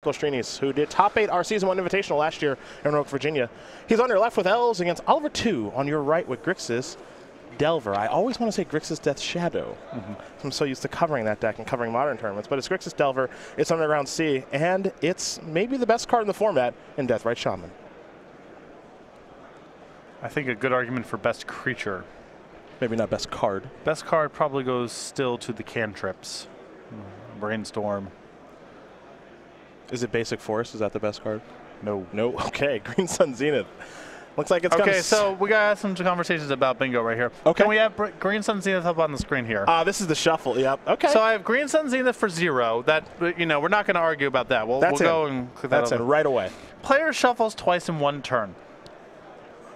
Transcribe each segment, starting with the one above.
Strianese, who did top 8 our Season 1 Invitational last year in Roanoke, Virginia. He's on your left with Elves against Oliver 2 on your right with Grixis Delver. I always want to say Grixis Death Shadow. I'm so used to covering that deck and covering modern tournaments, but it's Grixis Delver, it's Underground Sea, and it's maybe the best card in the format in Deathrite Shaman. I think a good argument for best creature. Maybe not best card. Best card probably goes still to the cantrips. Brainstorm. Is it Basic Forest? Is that the best card? No. No? Okay. Green Sun Zenith. Looks like it's okay, so we got some conversations about bingo right here. Okay. Can we have Green Sun Zenith up on the screen here? This is the shuffle. Yep. Okay. So I have Green Sun Zenith for 0. That, you know, we're not going to argue about that. We'll go and click that over. That's it right away. Player shuffles twice in one turn.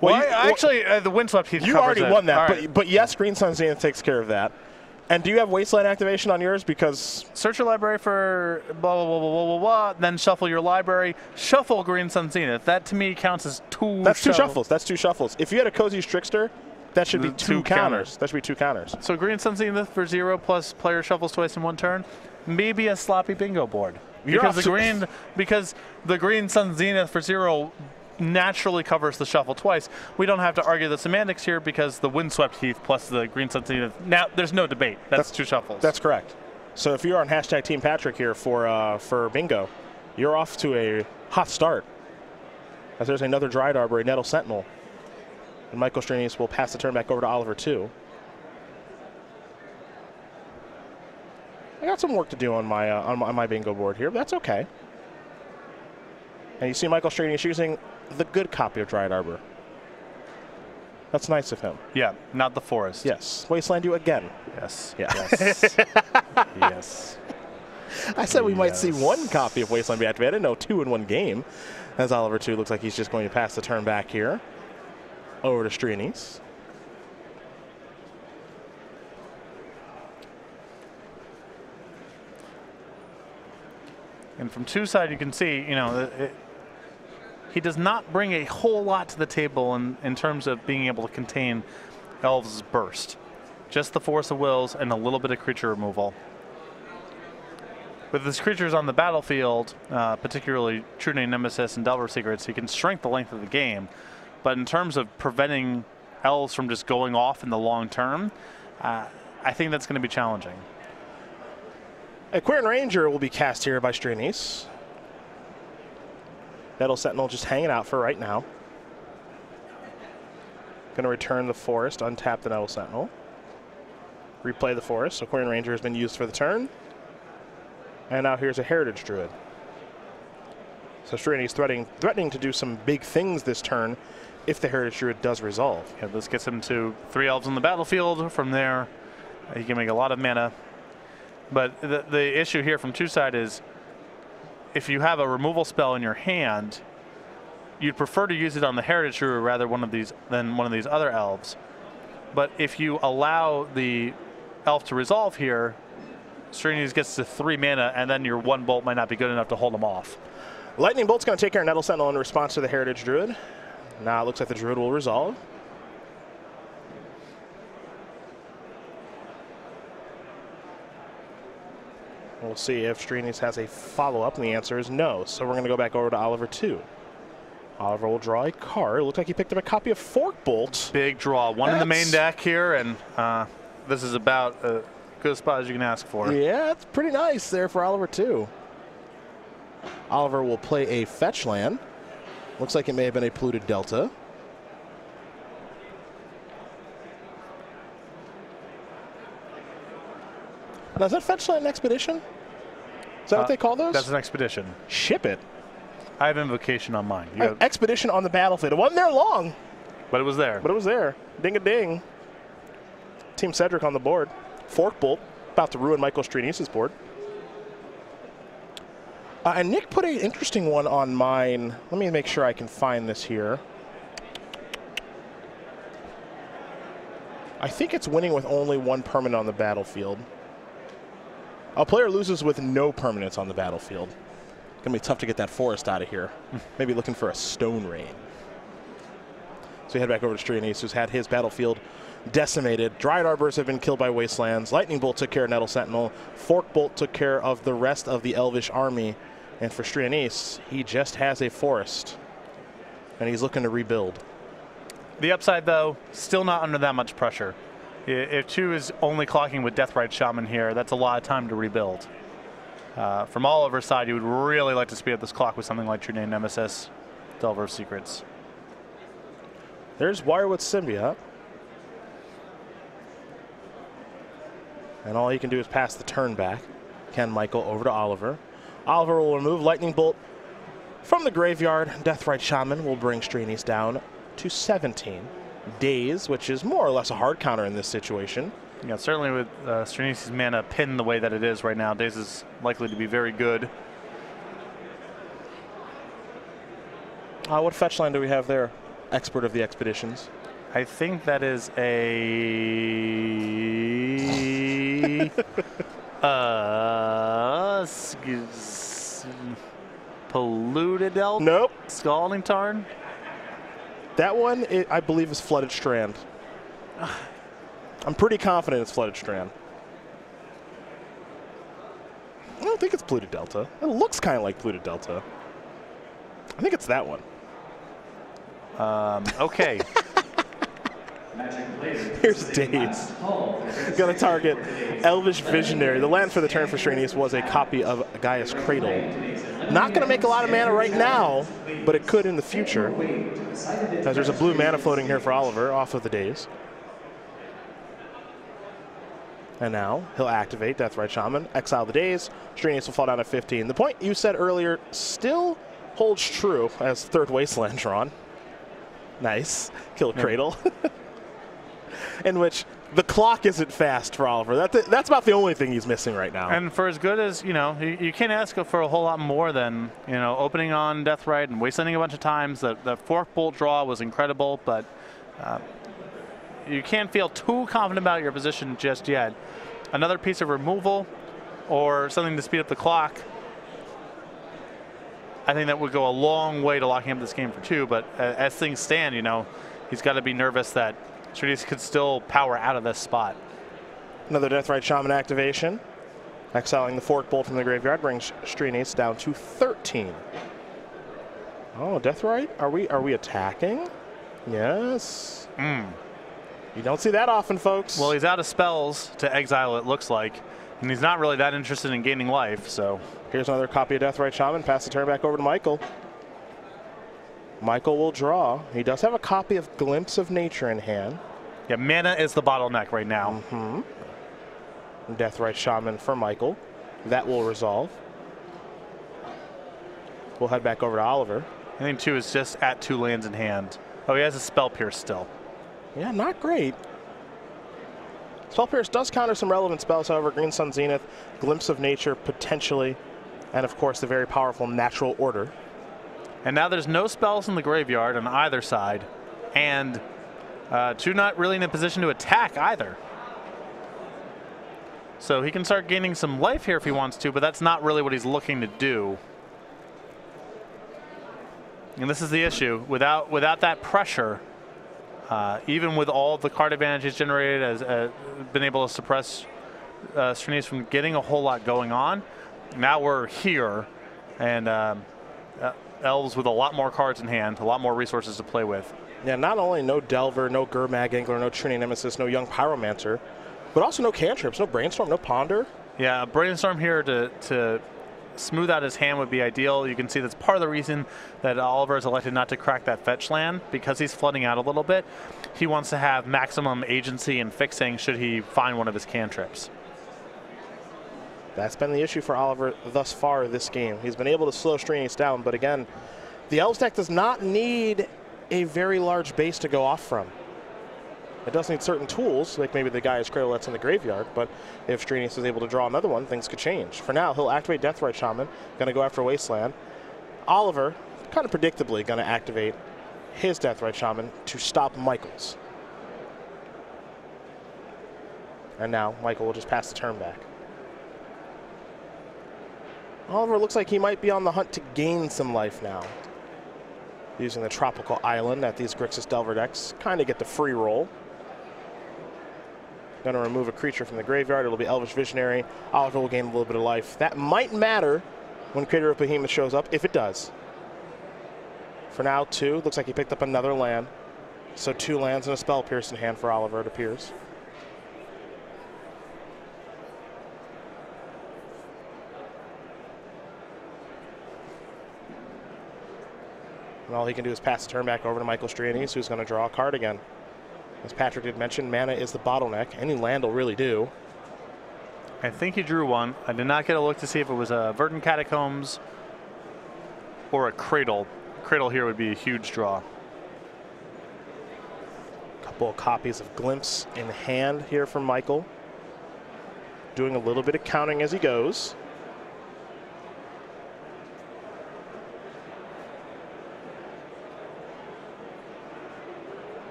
Well, actually, the Windswept Heath covers it. You already won that, right. but yes, Green Sun Zenith takes care of that. And do you have Wasteland activation on yours? Because search your library for blah, blah, blah, blah, blah, blah, blah, then shuffle your library, shuffle Green Sun Zenith. That, to me, counts as two shuffles. That's 2 shuffles. If you had a Cozy's Trickster, that should be 2 counters. That should be 2 counters. So Green Sun Zenith for 0 plus player shuffles twice in one turn, maybe a sloppy bingo board. Because the Green Sun Zenith for 0 naturally covers the shuffle twice. We don't have to argue the semantics here because the Windswept Heath plus the Green Sun Zenith, now there's no debate. That's 2 shuffles. That's correct. So if you're on hashtag Team Patrick here for bingo, you're off to a hot start. As there's another Dryad Arbor, a Nettle Sentinel. And Michael Strianese will pass the turn back over to Oliver 2. I got some work to do on my bingo board here, but that's okay. And you see Michael Strianese using the good copy of Dryad Arbor. That's nice of him. Yeah, not the forest. Yes. Wasteland you again. Yes. Yeah. Yes. Yes. I said we might see 1 copy of Wasteland be activated. No, 2 in 1 game. As Oliver 2 looks like he's just going to pass the turn back here over to Strianese. And from 2 side, you can see, you know, he does not bring a whole lot to the table in terms of being able to contain Elves' burst. Just the Force of Wills and a little bit of creature removal. With his creatures on the battlefield, particularly True Name Nemesis and Delver Secrets, he can shrink the length of the game. But in terms of preventing Elves from just going off in the long term, I think that's going to be challenging. A Quirion Ranger will be cast here by Strianese. Nettle Sentinel just hanging out for right now. Going to return the Forest, untap the Nettle Sentinel. Replay the Forest, so Quirion Ranger has been used for the turn. And now here's a Heritage Druid. So Strianese threatening to do some big things this turn if the Heritage Druid does resolve. Yeah, this gets him to 3 Elves on the battlefield. From there, he can make a lot of mana. But the issue here from 2 side is if you have a removal spell in your hand, you'd prefer to use it on the Heritage Druid rather than one of these other elves. But if you allow the elf to resolve here, Strianese gets to 3 mana, and then your 1 bolt might not be good enough to hold him off. Lightning Bolt's going to take care of Nettle Sentinel in response to the Heritage Druid. Now it looks like the Druid will resolve. We'll see if Strianese has a follow-up, and the answer is no. So we're going to go back over to Oliver 2. Oliver will draw a card. It looks like he picked up a copy of Forkbolt. Big draw. One in the main deck here, and this is about as good a spot as you can ask for. Yeah, it's pretty nice there for Oliver 2. Oliver will play a fetch land. Looks like it may have been a Polluted Delta. Now, is that fetch land an expedition? Is that what they call those? That's an expedition. Ship it. I have Invocation on mine. Expedition on the battlefield. It wasn't there long. But it was there. But it was there. Ding-a-ding. Team Cedric on the board. Forkbolt about to ruin Michael Strianese's board. And Nick put an interesting one on mine. Let me make sure I can find this here. I think it's winning with only 1 permanent on the battlefield. A player loses with no permanents on the battlefield. It's going to be tough to get that Forest out of here. Maybe looking for a Stone Rain. So we head back over to Strianese, who's had his battlefield decimated. Dryad Arbors have been killed by Wastelands. Lightning Bolt took care of Nettle Sentinel. Forkbolt took care of the rest of the Elvish army. And for Strianese, he just has a forest, and he's looking to rebuild. The upside, though, still not under that much pressure. If 2 is only clocking with Deathrite Shaman here, that's a lot of time to rebuild. From Oliver's side, you would really like to speed up this clock with something like True Nemesis, Delver of Secrets. There's Wirewood Symbiote. And all he can do is pass the turn back. Can Michael over to Oliver. Oliver will remove Lightning Bolt from the graveyard. Deathrite Shaman will bring Strianese down to 17. Daze, which is more or less a hard counter in this situation. Yeah, certainly with Strianese's mana pinned the way that it is right now, Daze is likely to be very good. What fetch line do we have there? Expert of the Expeditions. I think that is a Polluted Elf? Nope. Scalding Tarn? That one, I believe, is Flooded Strand. I'm pretty confident it's Flooded Strand. I don't think it's Polluted Delta. It looks kind of like Polluted Delta. I think it's that one. Okay. Here's Daze. Going to target Elvish Visionary. The land for the turn for Strianese was a copy of Gaia's Cradle. Not going to make a lot of mana right now, but it could in the future. As there's a blue mana floating here for Oliver off of the Daze. And now he'll activate Deathrite Shaman, exile the Daze. Strianese will fall down to 15. The point you said earlier still holds true as third Wasteland drawn. Nice. Kill Cradle. In which the clock isn't fast for Oliver. That's about the only thing he's missing right now. And for as good as, you can't ask for a whole lot more than, opening on Deathrite and wastelanding a bunch of times. The Fork Bolt draw was incredible, but you can't feel too confident about your position just yet. Another piece of removal or something to speed up the clock, I think that would go a long way to locking up this game for 2, but as things stand, he's got to be nervous that Strianese could still power out of this spot. Another Deathrite Shaman activation. Exiling the Fork Bolt from the graveyard brings Strianese down to 13. Oh, Deathrite? Are we attacking? Yes. You don't see that often, folks. Well, he's out of spells to exile, it looks like. And he's not really that interested in gaining life, so. Here's another copy of Deathrite Shaman. Pass the turn back over to Michael. Michael will draw. He does have a copy of Glimpse of Nature in hand. Yeah, mana is the bottleneck right now. Deathrite Shaman for Michael. That will resolve. We'll head back over to Oliver. I think 2 is just at 2 lands in hand. Oh, he has a Spell Pierce still. Yeah, not great. Spell Pierce does counter some relevant spells, however. Green Sun Zenith, Glimpse of Nature potentially, and of course the very powerful Natural Order. And now there's no spells in the graveyard on either side, and 2 not really in a position to attack either. So he can start gaining some life here if he wants to, but that's not really what he's looking to do. And this is the issue. Without that pressure, even with all the card advantages generated, as been able to suppress Strianese from getting a whole lot going on. Now we're here, and Elves with a lot more cards in hand, a lot more resources to play with. Yeah, not only no Delver, no Gurmag Angler, no True Nemesis, no Young Pyromancer, but also no cantrips, no Brainstorm, no Ponder. Yeah, Brainstorm here to smooth out his hand would be ideal. You can see that's part of the reason that Oliver has elected not to crack that fetch land, because he's flooding out a little bit. He wants to have maximum agency in fixing should he find one of his cantrips. That's been the issue for Oliver thus far this game. He's been able to slow Strianese down, but again, the Elves deck does not need a very large base to go off from. It does need certain tools, like maybe the Gaia's Cradle that's in the graveyard, but if Strianese is able to draw another one, things could change. For now, he'll activate Deathrite Shaman, gonna go after Wasteland. Oliver, kind of predictably, gonna activate his Deathrite Shaman to stop Michael's. And now Michael will just pass the turn back. Oliver looks like he might be on the hunt to gain some life now. Using the Tropical Island at these Grixis Delver decks, kind of get the free roll. Going to remove a creature from the graveyard. It'll be Elvish Visionary. Oliver will gain a little bit of life. That might matter when Creator of Behemoth shows up, if it does. For now, 2. Looks like he picked up another land. So 2 lands and a Spell Pierce in hand for Oliver, it appears. And all he can do is pass the turn back over to Michael Strianese, who's going to draw a card again. As Patrick did mention, mana is the bottleneck. Any land will really do. I think he drew one. I did not get a look to see if it was a Verdant Catacombs or a Cradle. Cradle here would be a huge draw. Couple of copies of Glimpse in hand here from Michael. Doing a little bit of counting as he goes.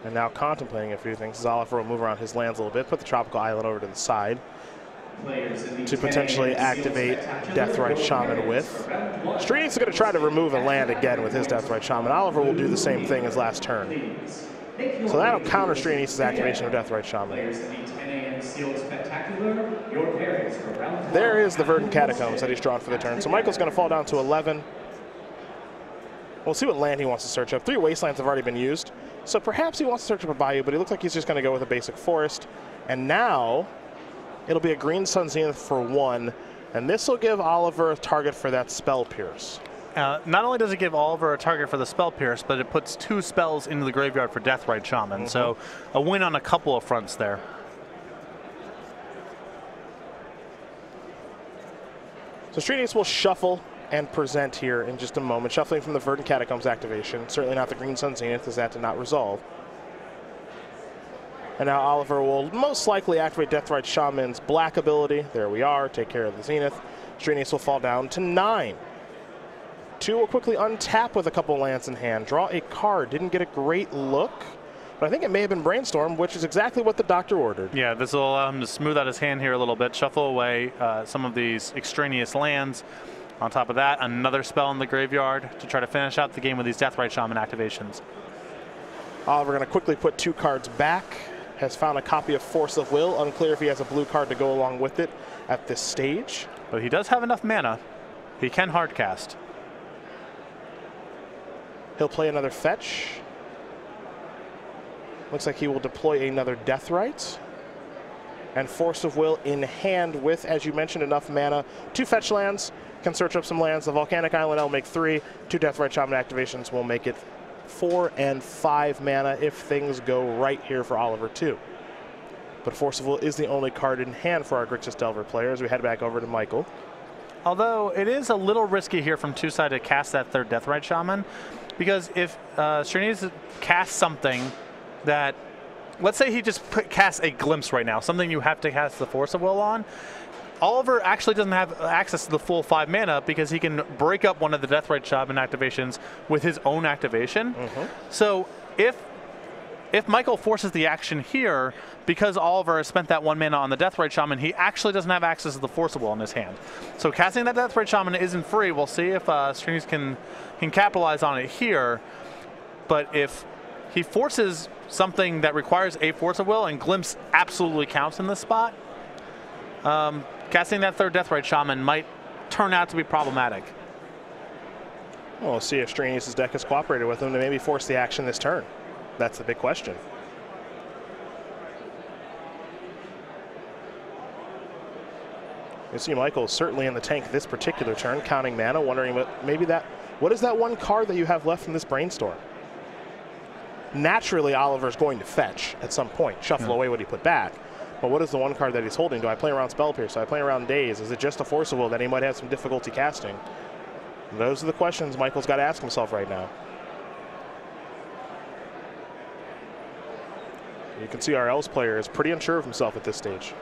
And now contemplating a few things, as Oliver will move around his lands a little bit, put the Tropical Island over to the side to potentially activate Deathrite Shaman with. Strianese is going to try to remove a land again with his Deathrite Shaman. Oliver will do the same thing as last turn. So that'll counter Strianese's activation of Deathrite Shaman. There is the Verdant Catacombs that he's drawn for the turn. So Michael's going to fall down to 11. We'll see what land he wants to search up. 3 Wastelands have already been used. So perhaps he wants to search up a Bayou, but he looks like he's just going to go with a basic forest. And now it'll be a Green Sun Zenith for 1. And this will give Oliver a target for that Spell Pierce. Not only does it give Oliver a target for the Spell Pierce, but it puts 2 spells into the graveyard for Deathrite Shaman. So a win on a couple of fronts there. So Strianese will shuffle and present here in just a moment. Shuffling from the Verdant Catacombs activation. Certainly not the Green Sun Zenith, as that did not resolve. And now Oliver will most likely activate Deathrite Shaman's black ability. There we are, take care of the Zenith. Strianese will fall down to 9. 2 will quickly untap with a couple lands in hand. Draw a card. Didn't get a great look, but I think it may have been Brainstorm, which is exactly what the doctor ordered. Yeah, this will allow him to smooth out his hand here a little bit, shuffle away some of these extraneous lands. On top of that, another spell in the graveyard to try to finish out the game with these Deathrite Shaman activations. Oliver going to quickly put 2 cards back. Has found a copy of Force of Will. Unclear if he has a blue card to go along with it at this stage. But he does have enough mana. He can hardcast. He'll play another fetch. Looks like he will deploy another Deathrite. And Force of Will in hand with, as you mentioned, enough mana. 2 fetch lands. Can search up some lands. The Volcanic Island will make 3. 2 Deathrite Shaman activations will make it 4 and 5 mana if things go right here for Oliver too. But Force of Will is the only card in hand for our Grixis Delver players. We head back over to Michael. Although it is a little risky here from 2-side to cast that 3rd Deathrite Shaman, because if Strianese casts something that, let's say he just casts a Glimpse right now, something you have to cast the Force of Will on, Oliver actually doesn't have access to the full 5 mana because he can break up one of the Deathrite Shaman activations with his own activation. So if Michael forces the action here, because Oliver has spent that 1 mana on the Deathrite Shaman, he actually doesn't have access to the Force of Will in his hand. So casting that Deathrite Shaman isn't free. We'll see if Strianese can capitalize on it here. But if he forces something that requires a Force of Will, and Glimpse absolutely counts in this spot, casting that 3rd Deathrite Shaman might turn out to be problematic. Well, we'll see if Strianese's deck has cooperated with him to maybe force the action this turn. That's the big question. You see Michael certainly in the tank this particular turn, counting mana, wondering what is that 1 card that you have left from this Brainstorm? Naturally, Oliver's going to fetch at some point, shuffle away what he put back. But what is the 1 card that he's holding? Do I play around Spell Pierce? Do I play around Daze? Is it just a Force of Will that he might have some difficulty casting? Those are the questions Michael's got to ask himself right now. You can see our Elves player is pretty unsure of himself at this stage.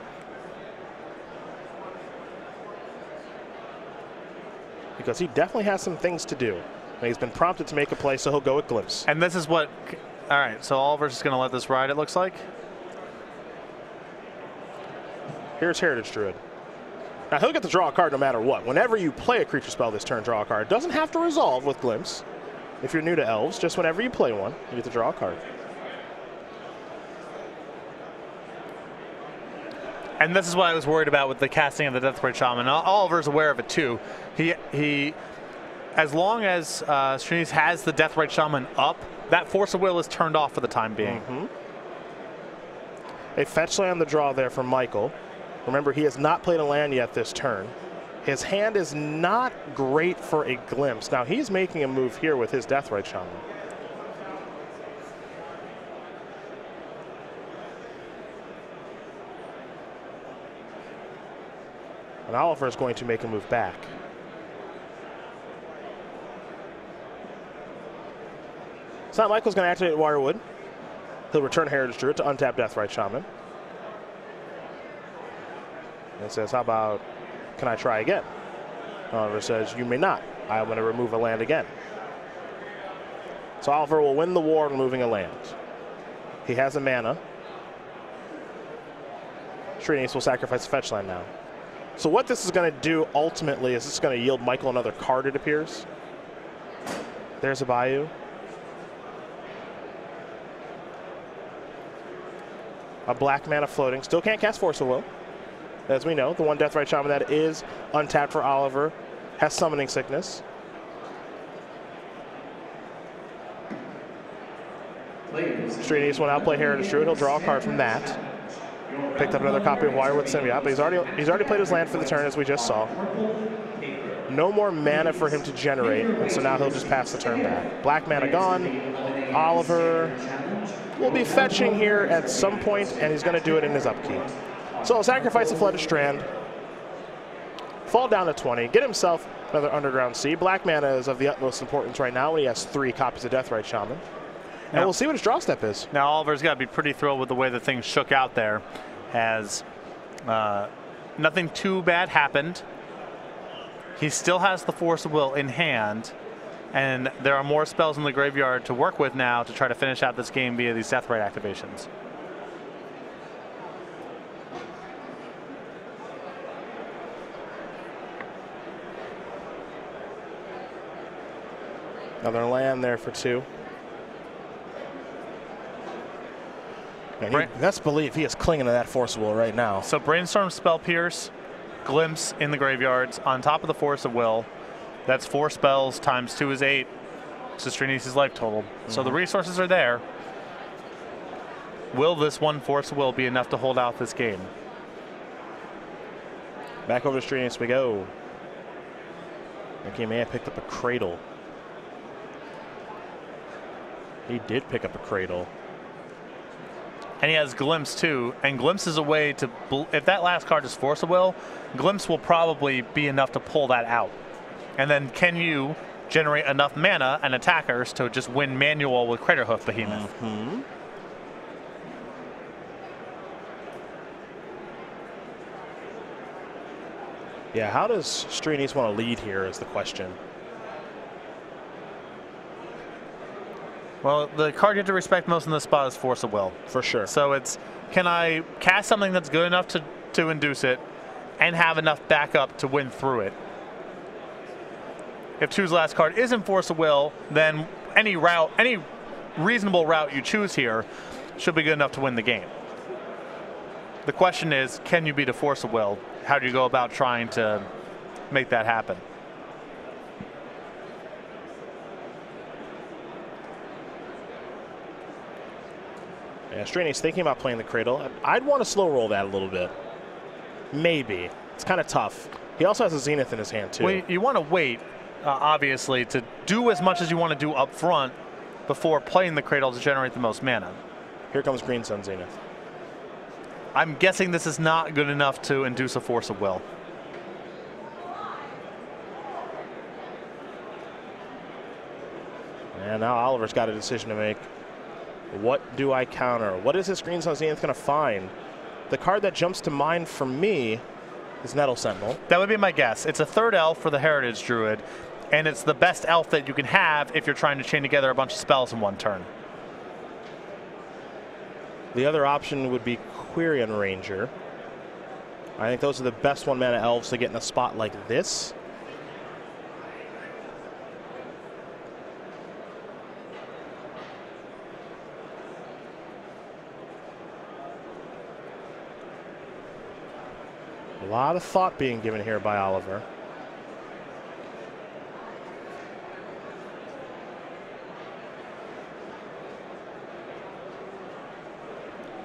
Because he definitely has some things to do. And he's been prompted to make a play, so he'll go with Glimpse. And this is what, all right, so Oliver's just going to let this ride, it looks like. Here's Heritage Druid. Now he'll get to draw a card no matter what. Whenever you play a creature spell this turn, draw a card. It doesn't have to resolve with Glimpse. If you're new to Elves, just whenever you play one, you get to draw a card. And this is what I was worried about with the casting of the Deathbright Shaman. Oliver's aware of it too. He as long as Strianese has the Deathbright Shaman up, that Force of Will is turned off for the time being. A fetch land on the draw there from Michael. Remember, he has not played a land yet this turn. His hand is not great for a glimpse. Now, he's making a move here with his Deathbright Shaman. And Oliver is going to make a move back. So now Michael's going to activate Wirewood. He'll return Heritage Druid to untap Deathbright Shaman. And says, how about, can I try again? Oliver says, you may not. I'm going to remove a land again. So Oliver will win the war removing a land. He has a mana. Strianese will sacrifice a fetch land now. So what this is going to do ultimately is this is going to yield Michael another card, it appears. There's a Bayou. A black mana floating. Still can't cast Force of Will. As we know, the one Deathbright Shaman that is untapped for Oliver has Summoning Sickness. Strianese will now play Heritage Druid. He'll draw a card from that. Picked up another copy of Wirewood Symbiote, but he's already played his land for the turn, as we just saw. No more mana for him to generate, and so now he'll just pass the turn back. Black mana gone. Oliver will be fetching here at some point, and he's going to do it in his upkeep. So he'll sacrifice a Flooded Strand, fall down to 20, get himself another Underground Sea. Black mana is of the utmost importance right now when he has 3 copies of Deathbright Shaman. And we'll see what his draw step is. Now Oliver's got to be pretty thrilled with the way that things shook out there, as nothing too bad happened. He still has the Force of Will in hand, and there are more spells in the graveyard to work with now to try to finish out this game via these Deathbright activations. Another land there for 2. And he best believe he is clinging to that Force of Will right now. So Brainstorm, Spell Pierce, Glimpse in the graveyards on top of the Force of Will. That's 4 spells times 2 is 8. It's Strianese's life total. So the resources are there. Will this one Force of Will be enough to hold out this game? Back over to Strianese we go. Okay, may have picked up a Cradle. He did pick up a Cradle. And he has Glimpse too, and Glimpse is a way to, if that last card is Force of Will, Glimpse will probably be enough to pull that out. And then can you generate enough mana and attackers to just win manual with Craterhoof Behemoth? Yeah, how does Strianese want to lead here is the question. Well, the card you have to respect most in this spot is Force of Will. For sure. So it's, can I cast something that's good enough to induce it and have enough backup to win through it? If Two's last card isn't Force of Will, then any reasonable route you choose here should be good enough to win the game. The question is, can you beat a Force of Will? How do you go about trying to make that happen? Yeah, Strianese thinking about playing the Cradle. I'd want to slow roll that a little bit. Maybe. It's kind of tough. He also has a Zenith in his hand, too. Well, you want to wait, obviously, to do as much as you want to do up front before playing the Cradle to generate the most mana. Here comes Green Sun Zenith. I'm guessing this is not good enough to induce a Force of Will. And now Oliver's got a decision to make. What do I counter? What is this Green Sun Zenith going to find? The card that jumps to mind for me is Nettle Sentinel. That would be my guess. It's a 3rd elf for the Heritage Druid, and it's the best elf that you can have if you're trying to chain together a bunch of spells in one turn. The other option would be Quirion Ranger. I think those are the best 1-mana elves to get in a spot like this. lot of thought being given here by Oliver.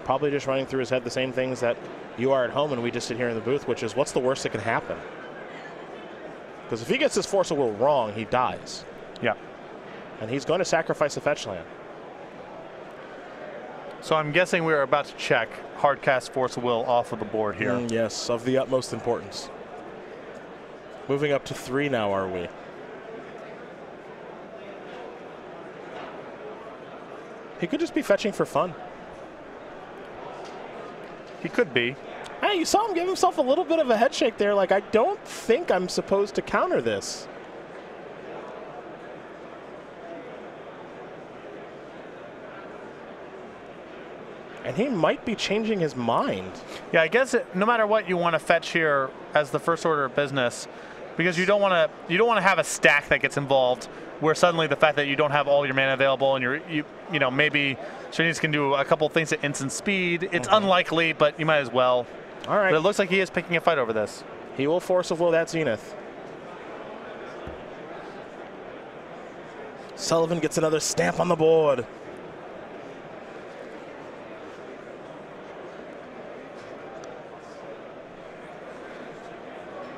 Probably just running through his head the same things that you are at home and we just sit here in the booth, which is what's the worst that can happen? Because if he gets his Force of Will wrong, he dies. Yeah. And he's going to sacrifice the fetch land. So I'm guessing we're about to check Hardcast Force of Will off of the board here. Yes, of the utmost importance. Moving up to 3 now, are we? He could just be fetching for fun. He could be. Hey, you saw him give himself a little bit of a head shake there, like, I don't think I'm supposed to counter this. And he might be changing his mind. Yeah, I guess no matter what, you want to fetch here as the first order of business, because you don't want to have a stack that gets involved where suddenly the fact that you don't have all your mana available and you know maybe Strianese can do a couple things at instant speed. It's unlikely, but you might as well. All right. But it looks like he is picking a fight over this. He will Force of Will that Zenith. Sullivan gets another stamp on the board.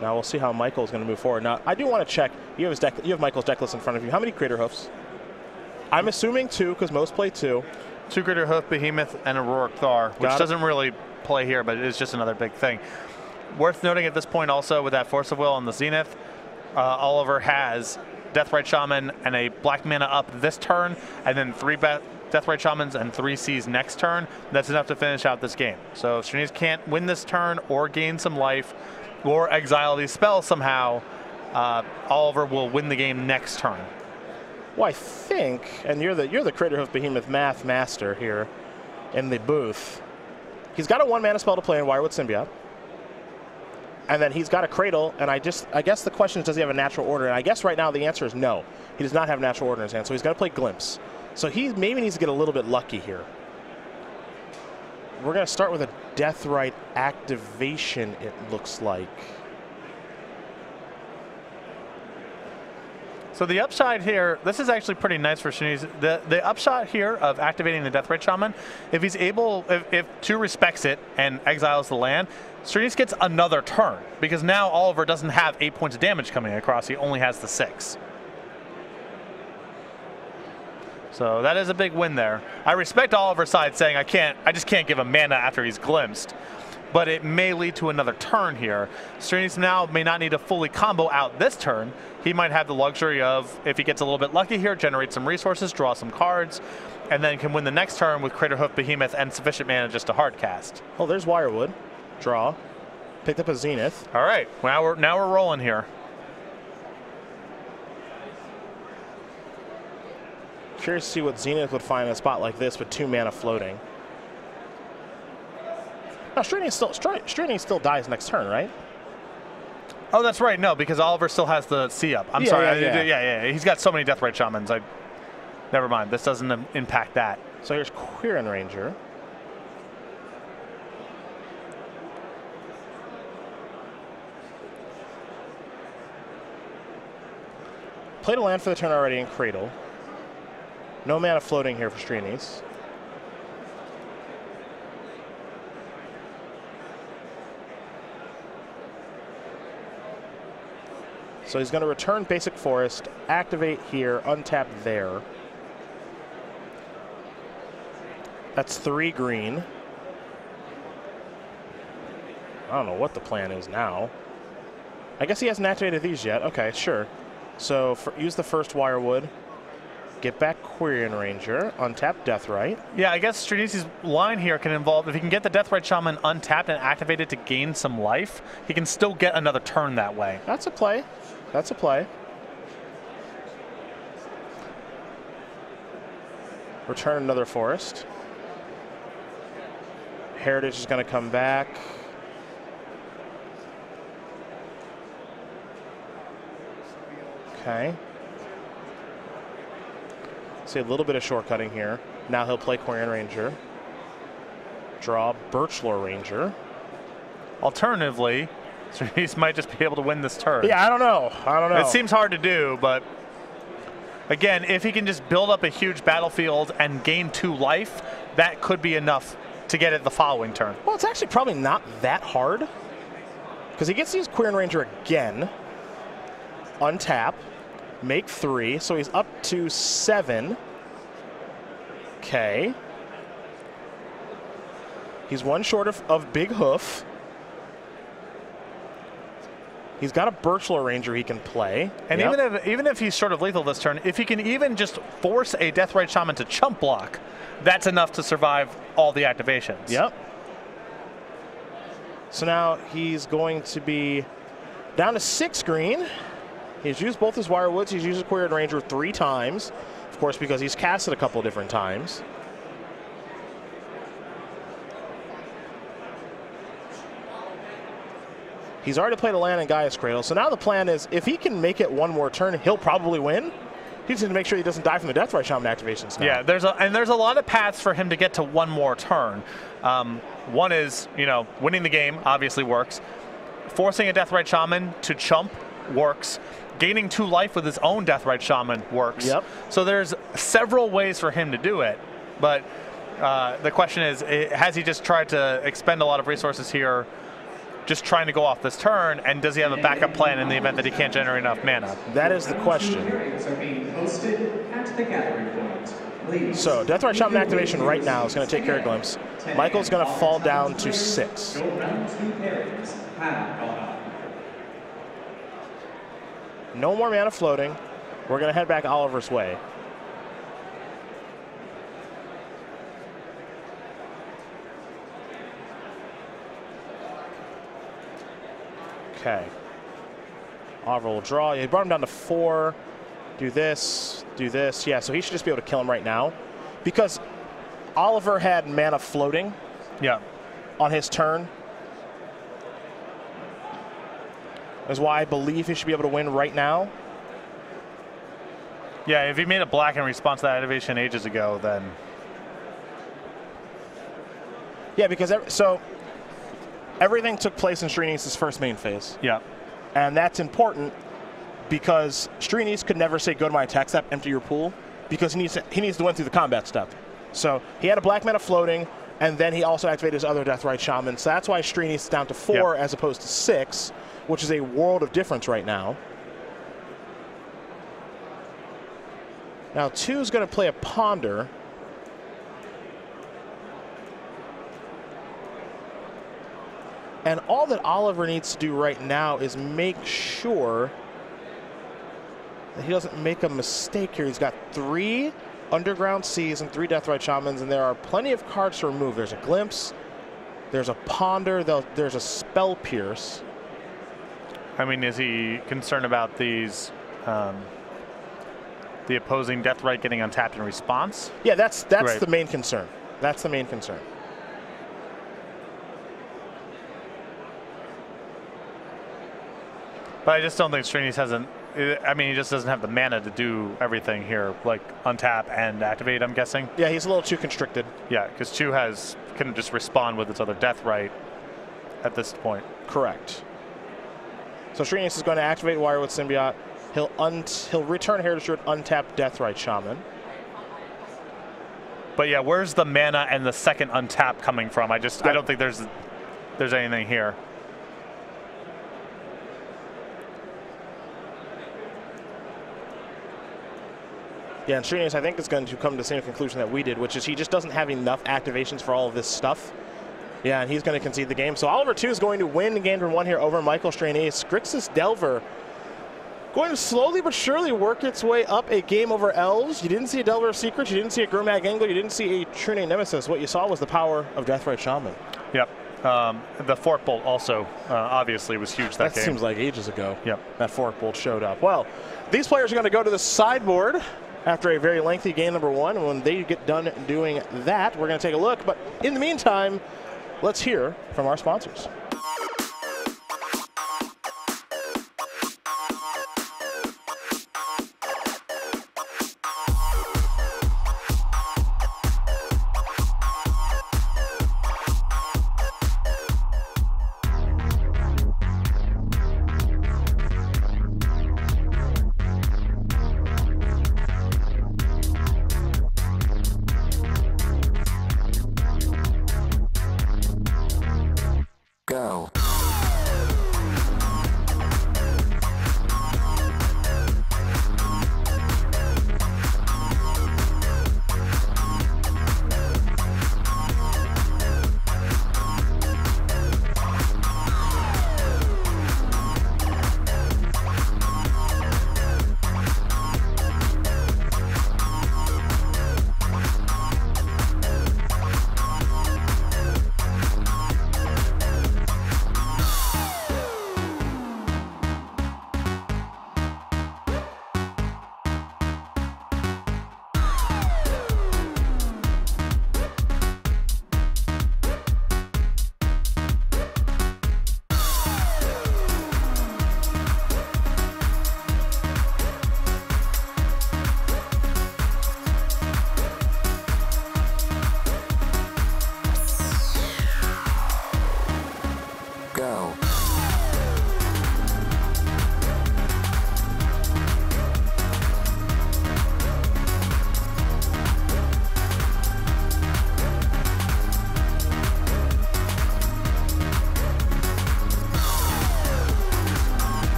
Now we'll see how Michael's going to move forward. Now I do want to check. You have his deck. You have Michael's deck list in front of you. How many Crater Hoofs? I'm assuming 2 because most play 2. 2 Crater Hoof, Behemoth, and Auroric Thar, which doesn't really play here, but it is just another big thing. Worth noting at this point also with that Force of Will on the Zenith, Oliver has Deathrite Shaman and a black mana up this turn, and then 3 Deathrite Shamans and 3 Seas next turn. That's enough to finish out this game. So if Strianese can't win this turn or gain some life or exile these spells somehow, Oliver will win the game next turn. Well, I think, and you're the Crater Hoof Behemoth math master here in the booth. He's got a 1 mana spell to play in Wirewood Symbiote. And then he's got a Cradle, and I guess the question is, does he have a natural order? And I guess right now the answer is no. He does not have natural order in his hand, so he's got to play Glimpse. So he maybe needs to get a little bit lucky here. We're going to start with a Deathrite activation, it looks like. So the upside here, this is actually pretty nice for Strianese. The upshot here of activating the Deathrite Shaman, if he's able, if 2 respects it and exiles the land, Strianese gets another turn, because now Oliver doesn't have 8 points of damage coming across, he only has the 6. So that is a big win there. I respect Oliver's side saying I just can't give him mana after he's glimpsed, but it may lead to another turn here. Strianese now may not need to fully combo out this turn. He might have the luxury of, if he gets a little bit lucky here, generate some resources, draw some cards, and then can win the next turn with Crater Hoof Behemoth and sufficient mana just to hard cast. Oh, there's Wirewood. Draw. Picked up a Zenith. All right, now we're rolling here. Curious to see what Zenith would find in a spot like this with 2 mana floating. Now, Strianese still dies next turn, right? Oh, that's right. No, because Oliver still has the C up. I'm sorry. Yeah. He's got so many Deathrite Shamans. Never mind. This doesn't impact that. So here's Quirion Ranger. Played a land for the turn already in Cradle. No mana floating here for Strianese. So he's going to return Basic Forest, activate here, untap there. That's 3 green. I don't know what the plan is now. I guess he hasn't activated these yet. Okay, sure. So use the first Wirewood. Get back Quirion Ranger, untap Deathrite. Yeah, I guess Strianese's line here can involve, if he can get the Deathrite Shaman untapped and activated to gain some life, he can still get another turn that way. That's a play. That's a play. Return another forest. Heritage is going to come back. Okay. See a little bit of shortcutting here. Now he'll play Quirion Ranger. Draw Birchlore Ranger. Alternatively, Strianese might just be able to win this turn. Yeah, I don't know. It seems hard to do, but again, if he can just build up a huge battlefield and gain 2 life, that could be enough to get it the following turn. Well, it's actually probably not that hard because he gets to use Queer and Ranger again, untap, make 3, so he's up to 7. Okay. He's 1 short of Big Hoof. He's got a Birchlore Ranger he can play. And even if he's short of lethal this turn, if he can even just force a Deathrite Shaman to chump block, that's enough to survive all the activations. Yep. So now he's going to be down to 6 green. He's used both his Wirewoods. He's used his Queer and Ranger 3 times. Of course, because he's cast it a couple different times. He's already played a land in Gaia's Cradle, so now the plan is if he can make it 1 more turn, he'll probably win. He just needs to make sure he doesn't die from the Deathrite Shaman activations now. Yeah, there's a lot of paths for him to get to 1 more turn. One is, winning the game obviously works. Forcing a Deathrite Shaman to chump works. Gaining 2 life with his own Deathrite Shaman works. Yep. So there's several ways for him to do it, but the question is, has he just tried to expend a lot of resources here just trying to go off this turn, and does he have a backup plan in the event that he can't generate enough mana? That is the question. So, Deathrite Shaman activation right now is going to take care of Glimpse. Michael's going to fall down to 6. No more mana floating. We're going to head back Oliver's way. Okay. Oliver will draw. He brought him down to 4. Do this, do this. Yeah, so he should just be able to kill him right now. Because Oliver had mana floating on his turn. That's why I believe he should be able to win right now. Yeah, if he made a black in response to that activation ages ago, then... Yeah, because everything took place in Strianese's first main phase. Yeah. And that's important because Strianese could never say, go to my attack step, empty your pool, because he needs to win through the combat step. So he had a black mana floating, and then he also activated his other Deathrite Shaman. So that's why Strianese is down to 4 as opposed to 6, which is a world of difference right now. Now 2 is going to play a Ponder. And all that Oliver needs to do right now is make sure that he doesn't make a mistake here. He's got 3 Underground Seas and 3 Deathrite Shamans, and there are plenty of cards to remove. There's a Glimpse, there's a Ponder, there's a Spell Pierce. I mean, is he concerned about these, the opposing Deathrite getting untapped in response? Yeah, that's right. The main concern. That's the main concern. But I just don't think Strianese hasn't. I mean, he just doesn't have the mana to do everything here, like untap and activate, I'm guessing. Yeah, he's a little too constricted. Yeah, because Chu can just respond with its other Deathrite at this point. Correct. So Strianese is going to activate Wirewood Symbiote. He'll return Heritage Druid, untap Deathrite Shaman. But yeah, where's the mana and the second untap coming from? I don't think there's anything here. Yeah, and Strianese, I think, is going to come to the same conclusion that we did, which is he just doesn't have enough activations for all of this stuff. Yeah, and he's going to concede the game. So Oliver 2 is going to win game number 1 here over Michael Strianese. Grixis Delver going to slowly but surely work its way up a game over Elves. You didn't see a Delver of Secrets, you didn't see a Gromag Angler, you didn't see a Trune Nemesis. What you saw was the power of Deathrite Shaman. Yep. The Fork Bolt also obviously was huge that game. That seems like ages ago. Yep. That Fork Bolt showed up. Well, these players are going to go to the sideboard after a very lengthy game number 1. And when they get done doing that, we're going to take a look. But in the meantime, let's hear from our sponsors.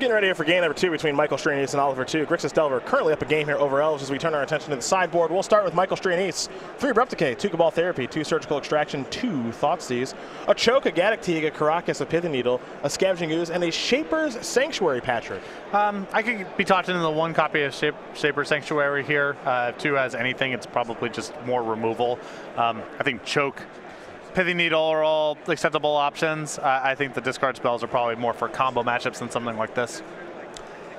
Getting ready here for game number 2 between Michael Strianese and Oliver 2. Grixis Delver currently up a game here over Elves as we turn our attention to the sideboard. We'll start with Michael Strianese. 3 Abrupt Decay, 2 Cabal Therapy, 2 Surgical Extraction, 2 Thoughtseize, a Choke, a Gaddock Teeg, a Karakas, a Pithing Needle, a Scavenging Ooze, and a Shaper's Sanctuary, Patrick. I could be talked into the 1 copy of Shaper's Sanctuary here. 2 has anything, it's probably just more removal. I think Choke, Pithing Needle are all acceptable options. I think the discard spells are probably more for combo matchups than something like this.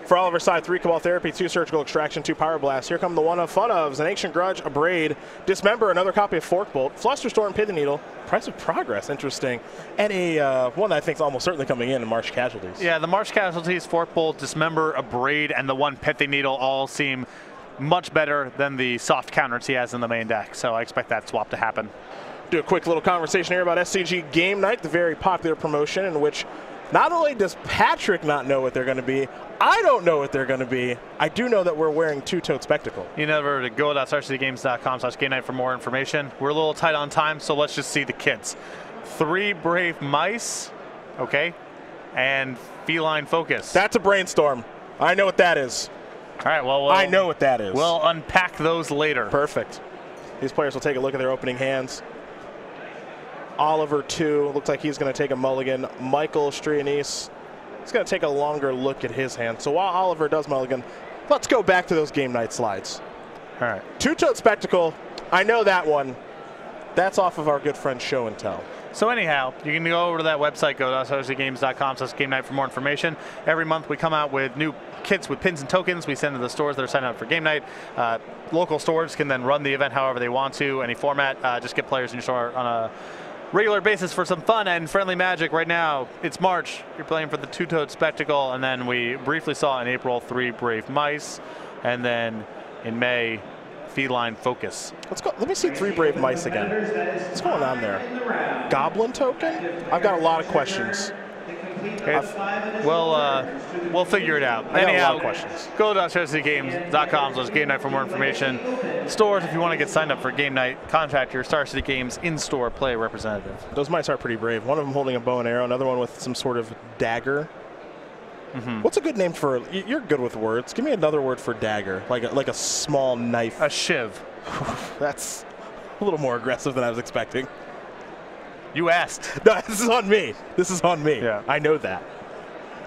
For Oliver's side, 3 Cabal Therapy, 2 Surgical Extraction, 2 Power Blast. Here come the one of fun ofs, an Ancient Grudge, a Braid, Dismember, another copy of Forkbolt, Flusterstorm, Pithing Needle, Price of Progress, interesting, and a one that I think is almost certainly coming in Marsh Casualties. Yeah, the Marsh Casualties, Forkbolt, Dismember, a Braid, and the 1 Pithing Needle all seem much better than the soft counters he has in the main deck, so I expect that swap to happen. Do a quick little conversation here about SCG Game Night, the very popular promotion in which not only does Patrick not know what they're going to be, I don't know what they're going to be. I do know that we're wearing two-toed spectacle. You never to go.starcitygames.com/game night for more information. We're a little tight on time, so let's just see the kits. 3 Brave Mice, okay, and Feline Focus. That's a brainstorm. I know what that is. All right, well, I know what that is. We'll unpack those later. Perfect. These players will take a look at their opening hands. Oliver 2, looks like he's going to take a mulligan. Michael Strianese, he's going to take a longer look at his hand. So while Oliver does mulligan, let's go back to those game night slides. All right. Two-toed spectacle, I know that one. That's off of our good friend Show and Tell. So anyhow, you can go over to that website, go.starcitygames.com/game night for more information. Every month we come out with new kits with pins and tokens. We send to the stores that are signed up for game night. Local stores can then run the event however they want to, any format. Just get players in your store on a regular basis for some fun and friendly magic. Right now, it's March. You're playing for the Two-Toed Spectacle, and then we briefly saw in April 3 Brave Mice, and then in May, Feline Focus. Let's go. Let me see 3 Brave Mice again. What's going on there? Goblin token? I've got a lot of questions. We'll figure it out. Anyhow, go to StarCityGames.com/game night for more information. Stores, if you want to get signed up for game night, contact your Star City Games in-store play representative. Those mice are pretty brave. One of them holding a bow and arrow, another one with some sort of dagger. What's a good name for? You're good with words. Give me another word for dagger, like a small knife. A shiv. That's a little more aggressive than I was expecting. You asked. No, this is on me. This is on me. Yeah. I know that.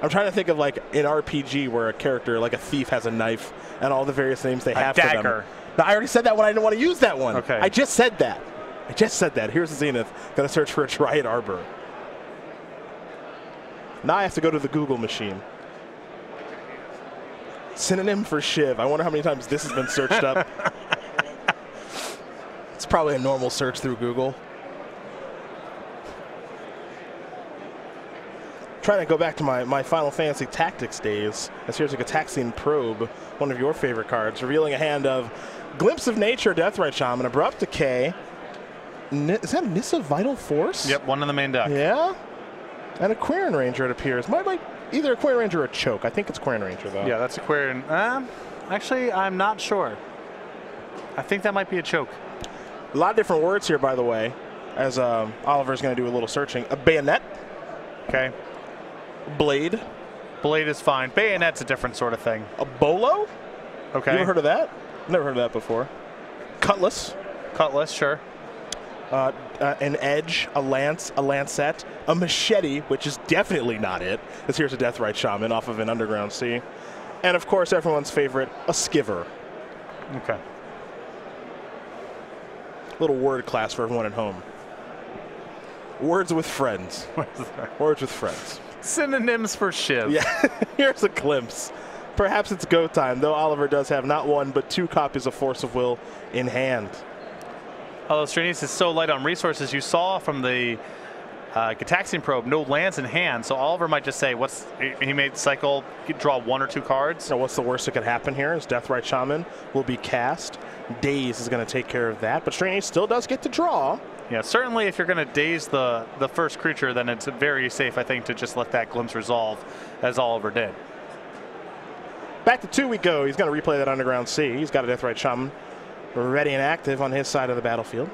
I'm trying to think of like an RPG where a character, like a thief, has a knife and all the various names they have for them. Dagger. No, I already said that one. I didn't want to use that one. Okay. I just said that. Here's the Zenith. Going to search for a Dryad Arbor. Now I have to go to the Google machine. Synonym for Shiv. I wonder how many times this has been searched up. It's probably a normal search through Google. Trying to go back to my Final Fantasy Tactics days, as here's a Gataxian Probe, one of your favorite cards, revealing a hand of Glimpse of Nature, Deathrite Shaman, Abrupt Decay. Is that Nissa Vital Force? Yep, one in the main deck. Yeah. And a Quirion Ranger, it appears. Might like either a Quirion Ranger or a Choke. I think it's Quirion Ranger, though. Yeah, that's a Quirion. Actually, I'm not sure. I think that might be a Choke. A lot of different words here, by the way, as Oliver's going to do a little searching. A Bayonet. Okay. Blade. Blade is fine. Bayonet's a different sort of thing. A Bolo? Okay. You ever heard of that? Never heard of that before. Cutlass. Cutlass, sure. An edge, a lance, a lancet, a machete, which is definitely not it, as here's a Deathrite Shaman off of an Underground Sea. And, of course, everyone's favorite, a Skiver. Okay. Little word class for everyone at home. Words with friends. Words with friends. Synonyms for Shiv. Yeah, here's a glimpse. Perhaps it's go time, though Oliver does have not 1 but 2 copies of Force of Will in hand. Although Strianese is so light on resources, you saw from the Gataxian Probe, no lands in hand, so Oliver might just say, he may cycle, draw 1 or 2 cards. Now, what's the worst that could happen here is Deathrite Shaman will be cast. Daze is going to take care of that, but Strianese still does get to draw. Yeah, certainly if you're going to daze the first creature, then it's very safe, I think, to just let that glimpse resolve, as Oliver did. Back to 2 we go. He's going to replay that Underground Sea. He's got a Deathrite Shaman ready and active on his side of the battlefield.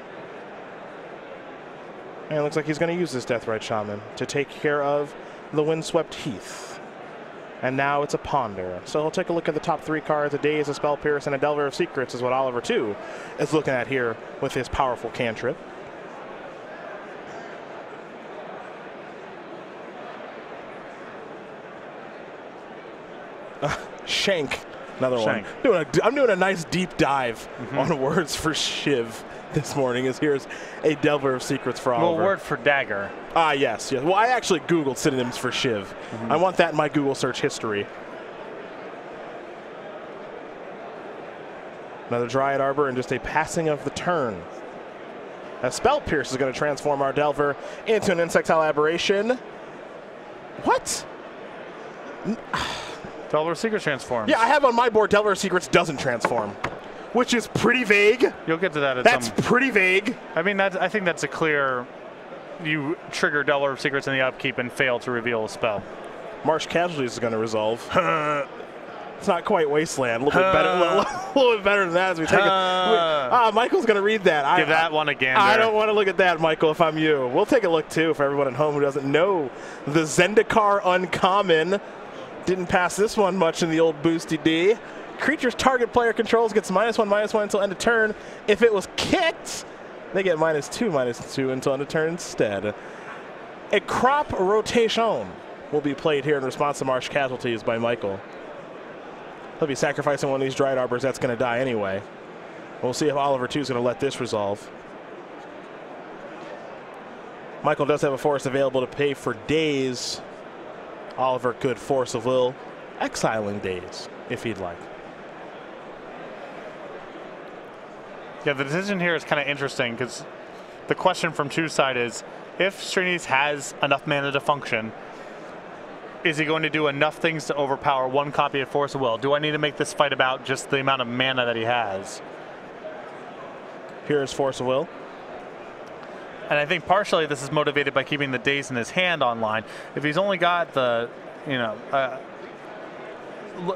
And it looks like he's going to use this Deathrite Shaman to take care of the Windswept Heath. And now it's a Ponder. So he'll take a look at the top 3 cards. A Daze, a Spell Pierce, and a Delver of Secrets is what Oliver 2 is looking at here with his powerful cantrip. Shank, another Shank. one. I'm doing a nice deep dive on words for Shiv this morning. As here's a Delver of Secrets for Oliver. Well, word for dagger. Ah, yes. Well, I actually Googled synonyms for Shiv. I want that in my Google search history. Another Dryad Arbor and just a passing of the turn. A Spell Pierce is going to transform our Delver into an Insectile Aberration. What? Delver of Secrets transforms. Yeah, I have on my board Delver of Secrets doesn't transform, which is pretty vague. You'll get to that at That's some... pretty vague. I mean, I think that's a clear... You trigger Delver of Secrets in the upkeep and fail to reveal a spell. Marsh Casualties is going to resolve. It's not quite Wasteland. A little bit better. A little bit better than that as we take it. Michael's going to read that. Give that one a gander. I don't want to look at that, Michael, if I'm you. We'll take a look, too, for everyone at home who doesn't know. The Zendikar Uncommon. Didn't pass this one much in the old boosty D. Creatures target player controls gets -1/-1 until end of turn. If it was kicked, they get -2/-2 until end of turn instead. A Crop Rotation will be played here in response to Marsh Casualties by Michael. He'll be sacrificing one of these Dryad Arbors that's going to die anyway. We'll see if Oliver 2 is going to let this resolve. Michael does have a forest available to pay for Daze. Oliver could Force of Will, exiling Daze if he'd like. Yeah, the decision here is kind of interesting because the question from Two's side is, if Strianese has enough mana to function, is he going to do enough things to overpower one copy of Force of Will? Do I need to make this fight about just the amount of mana that he has? Here's Force of Will. And I think partially this is motivated by keeping the Daze in his hand online. If he's only got the,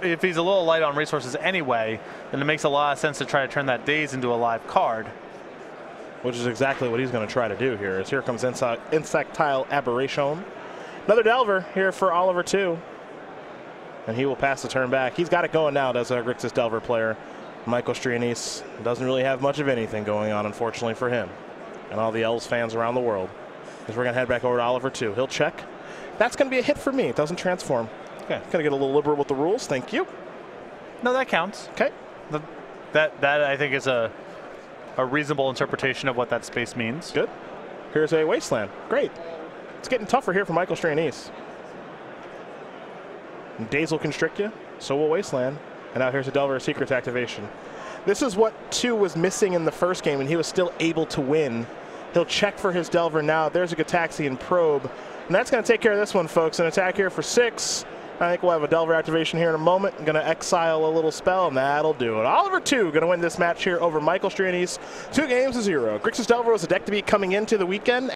if he's a little light on resources anyway, then it makes a lot of sense to try to turn that Daze into a live card. Which is exactly what he's going to try to do here. As here comes Insectile Aberration. Another Delver here for Oliver 2. And he will pass the turn back. He's got it going now, does our Grixis Delver player. Michael Strianese doesn't really have much of anything going on, unfortunately, for him. And all the Elves fans around the world. Because we're going to head back over to Oliver 2. He'll check. That's going to be a hit for me. It doesn't transform. Okay. Going to get a little liberal with the rules. Thank you. No, that counts. Okay. That I think is a reasonable interpretation of what that space means. Good. Here's a Wasteland. Great. It's getting tougher here for Michael Strianese. Daze will constrict you. So will Wasteland. And now here's a Delver of Secrets activation. This is what 2 was missing in the first game, and he was still able to win. He'll check for his Delver now. There's a Gataxian Probe. And that's going to take care of this one, folks. An attack here for 6. I think we'll have a Delver activation here in a moment. I'm going to exile a little spell, and that'll do it. Oliver 2 going to win this match here over Michael Strianese. 2-0. Grixis Delver was a deck to beat coming into the weekend.